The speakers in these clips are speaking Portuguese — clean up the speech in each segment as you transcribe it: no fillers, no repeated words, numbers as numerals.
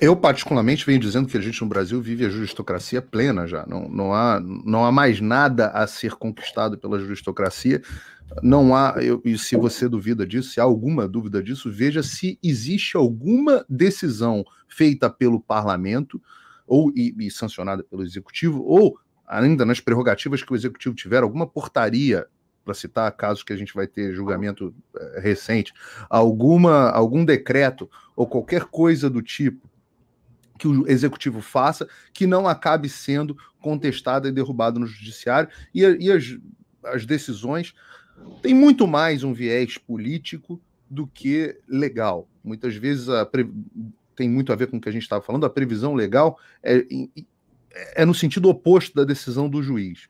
Eu, particularmente, venho dizendo que a gente no Brasil vive a juristocracia plena já. Não há mais nada a ser conquistado pela juristocracia. Não há, e se você duvida disso, se há alguma dúvida disso, veja se existe alguma decisão feita pelo parlamento e sancionada pelo executivo, ou ainda nas prerrogativas que o executivo tiver, alguma portaria, para citar casos que a gente vai ter julgamento recente, algum decreto ou qualquer coisa do tipo que o executivo faça, que não acabe sendo contestada e derrubada no judiciário, e as decisões têm muito mais um viés político do que legal. Muitas vezes tem muito a ver com o que a gente estava falando, a previsão legal é no sentido oposto da decisão do juiz.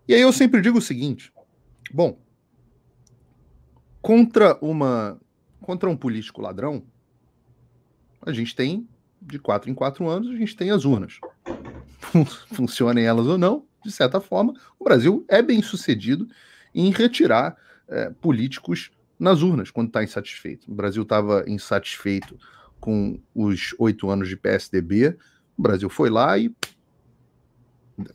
E aí eu sempre digo o seguinte, bom, contra um político ladrão, a gente tem, de 4 em 4 anos, a gente tem as urnas. Funcionem elas ou não, de certa forma, o Brasil é bem sucedido em retirar políticos nas urnas, quando está insatisfeito. O Brasil estava insatisfeito com os 8 anos de PSDB, o Brasil foi lá e...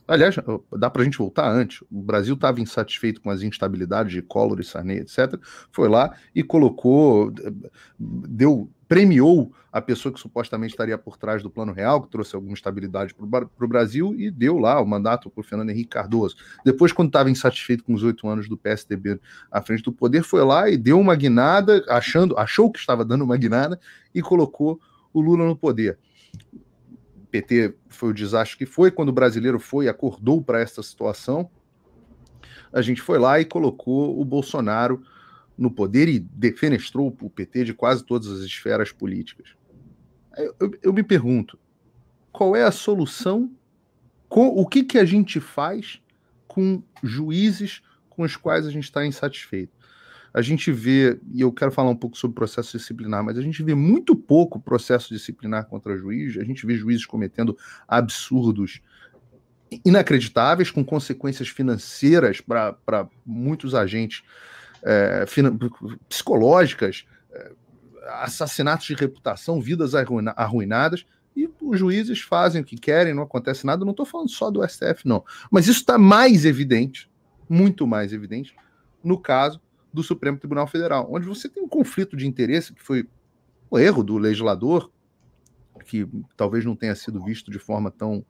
Aliás, dá para a gente voltar antes. O Brasil estava insatisfeito com as instabilidades de Collor e Sarney, etc. Foi lá e premiou a pessoa que supostamente estaria por trás do Plano Real, que trouxe alguma estabilidade para o Brasil, e deu lá o mandato para o Fernando Henrique Cardoso. Depois, quando estava insatisfeito com os 8 anos do PSDB à frente do poder, foi lá e deu uma guinada, achou que estava dando uma guinada, e colocou o Lula no poder. O PT foi o desastre que foi, quando o brasileiro acordou para essa situação, a gente foi lá e colocou o Bolsonaro no poder e defenestrou o PT de quase todas as esferas políticas. Eu me pergunto, qual é a solução? O que a gente faz com juízes com os quais a gente está insatisfeito? A gente vê, e eu quero falar um pouco sobre processo disciplinar, mas a gente vê muito pouco processo disciplinar contra juiz, a gente vê juízes cometendo absurdos inacreditáveis, com consequências financeiras para muitos agentes, psicológicas, assassinatos de reputação, vidas arruinadas, e os juízes fazem o que querem, não acontece nada. Não estou falando só do STF, não. Mas isso está mais evidente, muito mais evidente, no caso do Supremo Tribunal Federal, onde você tem um conflito de interesse, que foi o erro do legislador, que talvez não tenha sido visto de forma tão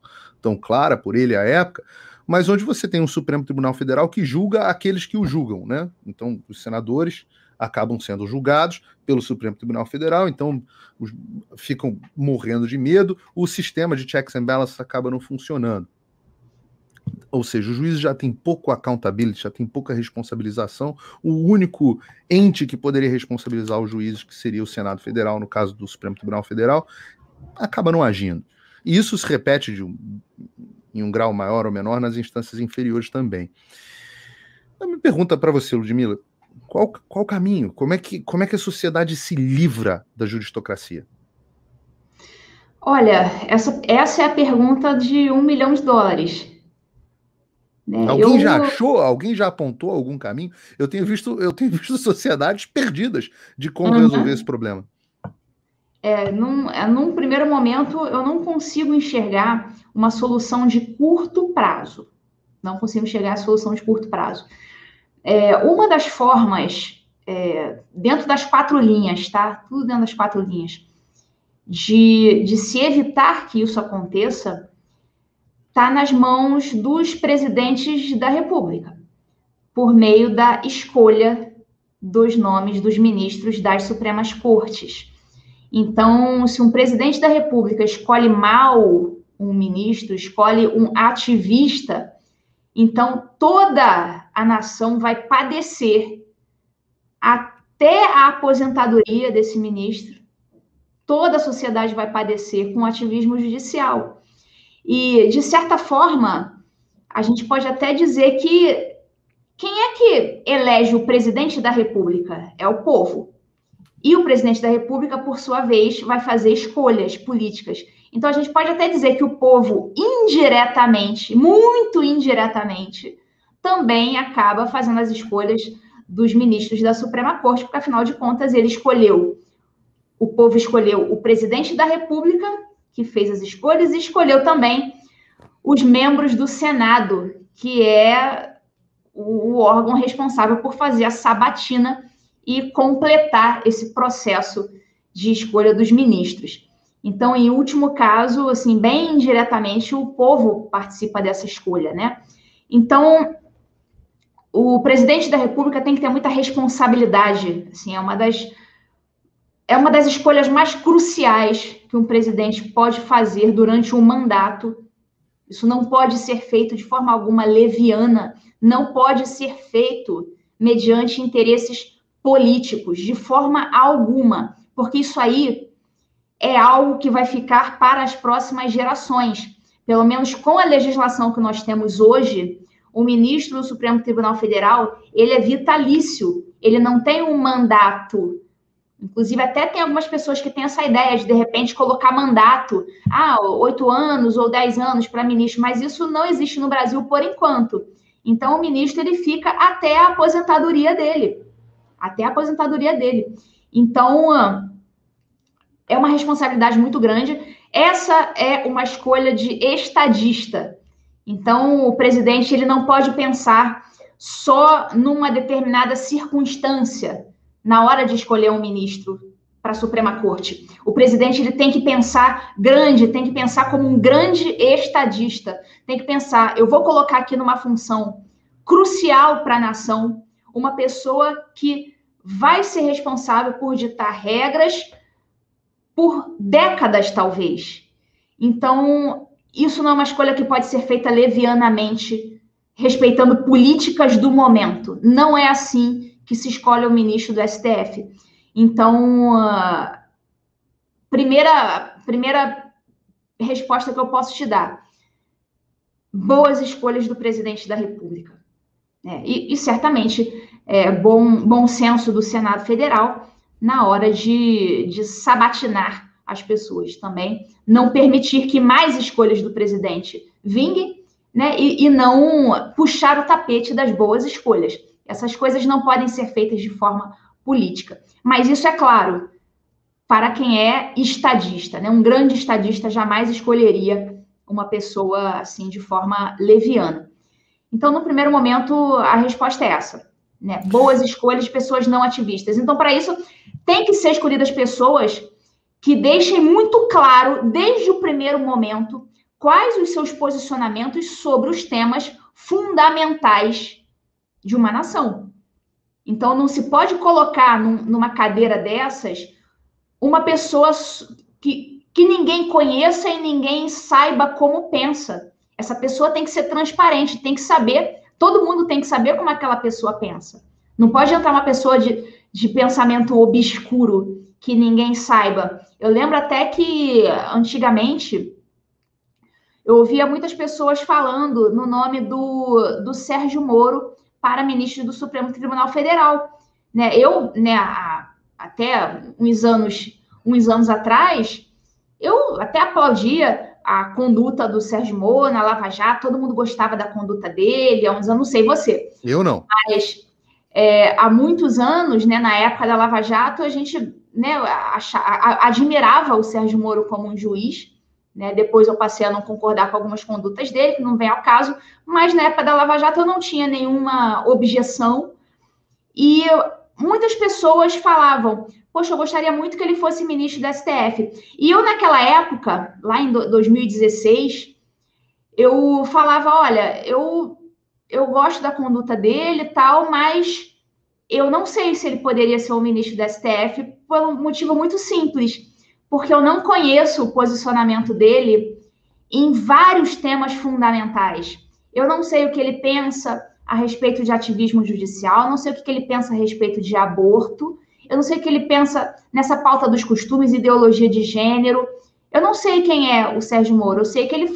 clara por ele à época, mas onde você tem um Supremo Tribunal Federal que julga aqueles que o julgam, né? Então, os senadores acabam sendo julgados pelo Supremo Tribunal Federal, então ficam morrendo de medo, o sistema de checks and balances acaba não funcionando. Ou seja, o juiz já tem pouco accountability, já tem pouca responsabilização. O único ente que poderia responsabilizar os juízes, que seria o Senado Federal, no caso do Supremo Tribunal Federal, acaba não agindo. E isso se repete em um grau maior ou menor nas instâncias inferiores também. Eu me pergunto para você, Ludmila, qual o caminho? Como é que a sociedade se livra da juristocracia? Olha, essa é a pergunta de $1 milhão. Né? Alguém já achou? Alguém já apontou algum caminho? Eu tenho visto sociedades perdidas de como resolver esse problema. Num primeiro momento, eu não consigo enxergar uma solução de curto prazo. Não consigo enxergar a solução de curto prazo. Uma das formas, dentro das 4 linhas, tá? Tudo dentro das 4 linhas, de se evitar que isso aconteça, está nas mãos dos presidentes da República, por meio da escolha dos nomes dos ministros das Supremas Cortes. Então, se um presidente da República escolhe mal um ministro, escolhe um ativista, então toda a nação vai padecer até a aposentadoria desse ministro. Toda a sociedade vai padecer com o ativismo judicial. E, de certa forma, a gente pode até dizer que quem é que elege o presidente da República? É o povo. E o presidente da República, por sua vez, vai fazer escolhas políticas. Então, a gente pode até dizer que o povo, indiretamente, muito indiretamente, também acaba fazendo as escolhas dos ministros da Suprema Corte, porque, afinal de contas, ele escolheu o povo escolheu o presidente da República, que fez as escolhas, e escolheu também os membros do Senado, que é o órgão responsável por fazer a sabatina e completar esse processo de escolha dos ministros. Então, em último caso, assim, bem indiretamente, o povo participa dessa escolha, né? Então, o presidente da República tem que ter muita responsabilidade, assim, é uma das escolhas mais cruciais que um presidente pode fazer durante um mandato. Isso não pode ser feito de forma alguma leviana, não pode ser feito mediante interesses políticos, de forma alguma, porque isso aí é algo que vai ficar para as próximas gerações. Pelo menos com a legislação que nós temos hoje, o ministro do Supremo Tribunal Federal, ele é vitalício, ele não tem um mandato. Inclusive, até tem algumas pessoas que têm essa ideia de repente, colocar mandato, 8 anos ou 10 anos para ministro, mas isso não existe no Brasil por enquanto. Então, o ministro, ele fica até a aposentadoria dele. Até a aposentadoria dele. Então, é uma responsabilidade muito grande. Essa é uma escolha de estadista. Então, o presidente, ele não pode pensar só numa determinada circunstância na hora de escolher um ministro para a Suprema Corte. O presidente, ele tem que pensar grande, tem que pensar como um grande estadista, tem que pensar, eu vou colocar aqui numa função crucial para a nação, uma pessoa que vai ser responsável por ditar regras por décadas, talvez. Então, isso não é uma escolha que pode ser feita levianamente, respeitando políticas do momento. Não é assim que se escolhe o ministro do STF. Então, primeira resposta que eu posso te dar: boas escolhas do presidente da República. E certamente, bom senso do Senado Federal na hora de sabatinar as pessoas também, não permitir que mais escolhas do presidente vinguem, né, e não puxar o tapete das boas escolhas. Essas coisas não podem ser feitas de forma política. Mas isso, é claro, para quem é estadista, né? Um grande estadista jamais escolheria uma pessoa assim de forma leviana. Então, no primeiro momento, a resposta é essa, né? Boas escolhas de pessoas não ativistas. Então, para isso, tem que ser escolhidas pessoas que deixem muito claro, desde o primeiro momento, quais os seus posicionamentos sobre os temas fundamentais de uma nação. Então, não se pode colocar numa cadeira dessas uma pessoa que ninguém conheça e ninguém saiba como pensa. Essa pessoa tem que ser transparente, tem que saber, todo mundo tem que saber como aquela pessoa pensa. Não pode entrar uma pessoa de pensamento obscuro que ninguém saiba. Eu lembro até que, antigamente, eu ouvia muitas pessoas falando no nome do Sérgio Moro para ministro do Supremo Tribunal Federal. Né? Eu, né, até uns anos atrás, eu até aplaudia a conduta do Sérgio Moro na Lava Jato, todo mundo gostava da conduta dele, há uns anos, não sei você. Eu não. Mas há muitos anos, né, na época da Lava Jato, a gente, né, admirava o Sérgio Moro como um juiz, né? Depois eu passei a não concordar com algumas condutas dele, que não vem ao caso, mas na época da Lava Jato eu não tinha nenhuma objeção, e muitas pessoas falavam, poxa, eu gostaria muito que ele fosse ministro da STF. E eu, naquela época, lá em 2016, eu falava, olha, eu gosto da conduta dele e tal, mas eu não sei se ele poderia ser o ministro da STF por um motivo muito simples, porque eu não conheço o posicionamento dele em vários temas fundamentais. Eu não sei o que ele pensa a respeito de ativismo judicial, não sei o que ele pensa a respeito de aborto, eu não sei o que ele pensa nessa pauta dos costumes, ideologia de gênero. Eu não sei quem é o Sérgio Moro, eu sei que ele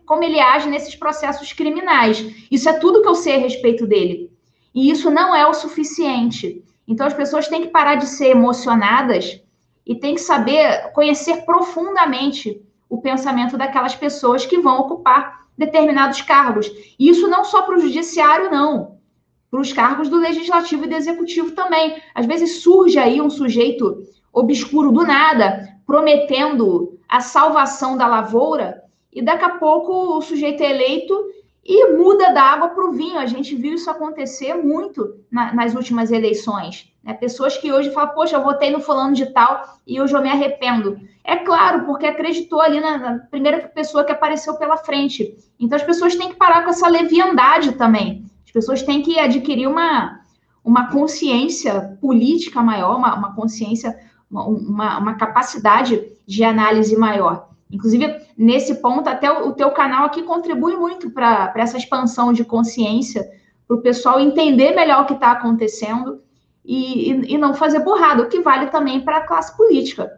como ele age nesses processos criminais. Isso é tudo que eu sei a respeito dele. E isso não é o suficiente. Então, as pessoas têm que parar de ser emocionadas e têm que saber conhecer profundamente o pensamento daquelas pessoas que vão ocupar determinados cargos. E isso não só para o judiciário, não. Para os cargos do legislativo e do executivo também. Às vezes surge aí um sujeito obscuro do nada, prometendo a salvação da lavoura, e daqui a pouco o sujeito é eleito e muda da água para o vinho. A gente viu isso acontecer muito nas últimas eleições. Né? Pessoas que hoje falam, poxa, eu votei no fulano de tal e hoje eu me arrependo. É claro, porque acreditou ali na primeira pessoa que apareceu pela frente. Então as pessoas têm que parar com essa leviandade também. As pessoas têm que adquirir uma consciência política maior, uma consciência, uma capacidade de análise maior. Inclusive, nesse ponto, até o teu canal aqui contribui muito para essa expansão de consciência, para o pessoal entender melhor o que está acontecendo e não fazer burrada, o que vale também para a classe política.